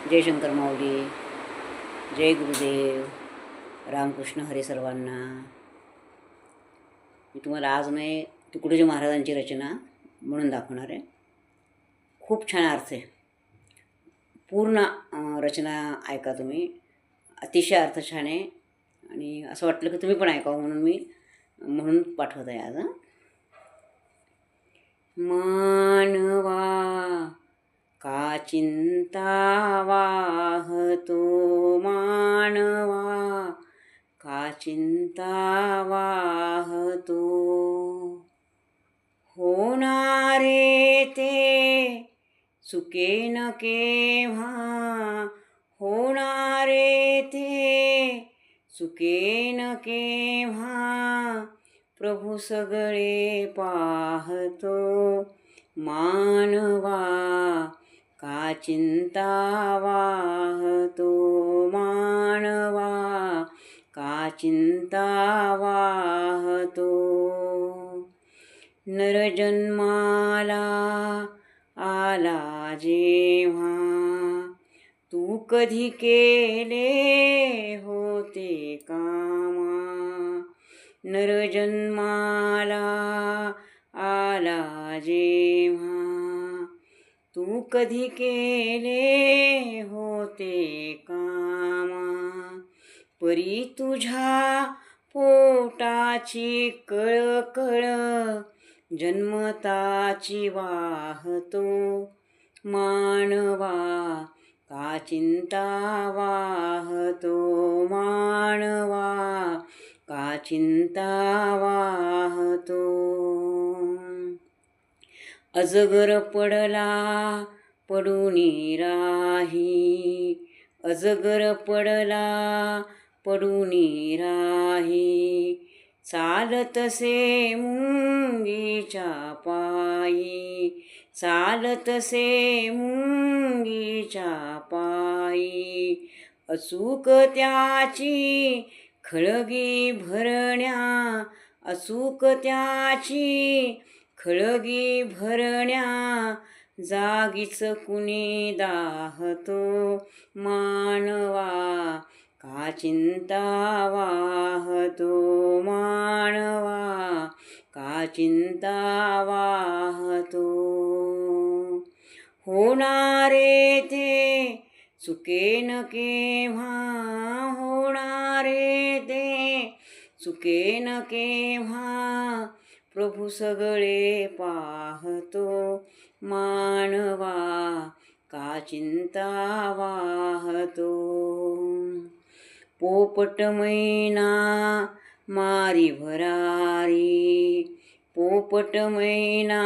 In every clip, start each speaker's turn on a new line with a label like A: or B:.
A: जय शंकर माऊली, जय गुरुदेव, रामकृष्ण हरी सर्वांना. मी तुम्हाला आज नाही तुकडोजी महाराजांची रचना म्हणून दाखवणार आहे. खूप छान अर्थ आहे. पूर्ण रचना ऐका तुम्ही. अतिशय अर्थ छान आहे आणि असं वाटलं की तुम्ही पण ऐकावं म्हणून मी पाठवत आहे आज. मानवा का चिंता वाहतो, मानवा का चिंता वाहतो, होणारे ते चुके न केव्हा, होणारे ते चुके न केव्हा, प्रभू सगळे पाहतो, मानवा का चिंता वाहतो, मानवा का चिंता वाहतो. नरजन्माला आला जेव्हा, तू कधी केले होते कामा, नरजन्माला आला जेव्हा, तू कधी केले होते कामा, परी तुझ्या पोटाची कळकळ जन्मताची वाहतो, मानवा का चिंता वाहतो, मानवा का चिंता वाहतो. अजगर पडला पडूनी राही, अजगर पडला पडूनी राही, चालतसे मुंगीच्या पायी, चालतसे मुंगीच्या पायी, अचूक त्याची खळगी भरण्या, अचूक त्याची खळगी भरण्या, जागीच कुणी दाहतो, मानवा का चिंता वाहतो, मानवा का चिंता वाहतो. होणारे ते चुके न केव्हा, होणारे ते चुके न केव्हा, प्रभू सगळे पाहतो, मानवा का चिंता वाहतो. पोपट मैना मारी भरारी, पोपट मैना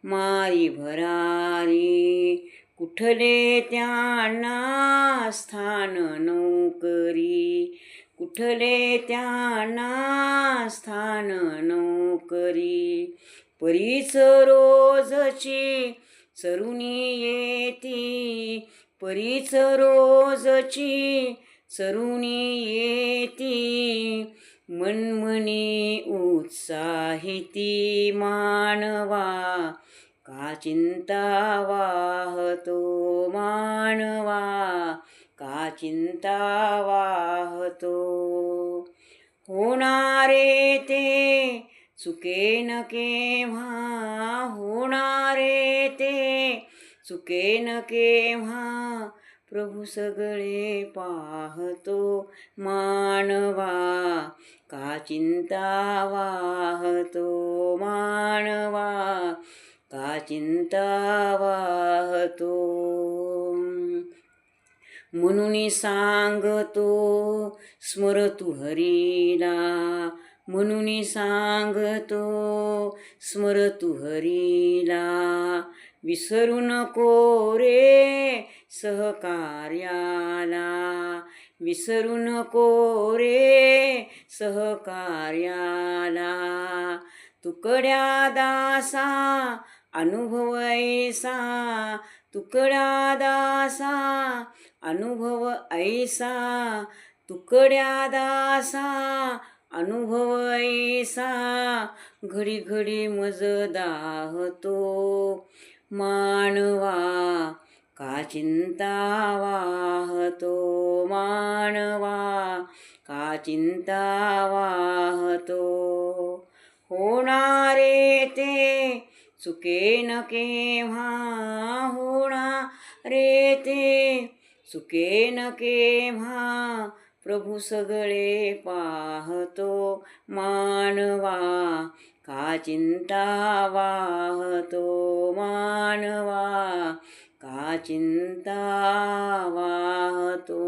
A: मारी भरारी, कुठले त्यांना स्थान नोकरी, कुठले त्यांना स्थान नोकरी, परीच रोजची सरुनी येती, परीच रोजची सरुनी येती, मनमनी उत्साहिती, मानवा का चिंता वाहतो, मानवा का चिंता वाहतो. होणारे ते चुके न केव्हा, होणारे ते चुके न केव्हा, प्रभू सगळे पाहतो, मानवा का चिंता वाहतो, मानवा का चिंता वाहतो. म्हणून सांगतो स्मर तू हरीला, म्हणून सांगतो स्मर तू हरीला, विसरू नको रे सहकार्याला, विसरू नको रे सहकार्याला, तुकड्या दासा अनुभव ऐसा, तुकड्या दासा अनुभव ऐसा, तुकड्या दासा अनुभव ऐसा, घडी घडी मज दाहतो, मानवा का चिंता वाहतो मानवा, का चिंता वाहतो. होणारे ते चुके न केव्हा, होणारे ते चुके न केव्हा, प्रभू सगळे पाहतो मानवा, का चिंता वाहतो मानवा, का चिंता वाहतो.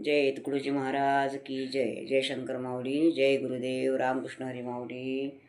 A: जय तुकडोजी महाराज की जय. जय शंकर माऊली. जय गुरुदेव. रामकृष्ण हरी माऊली.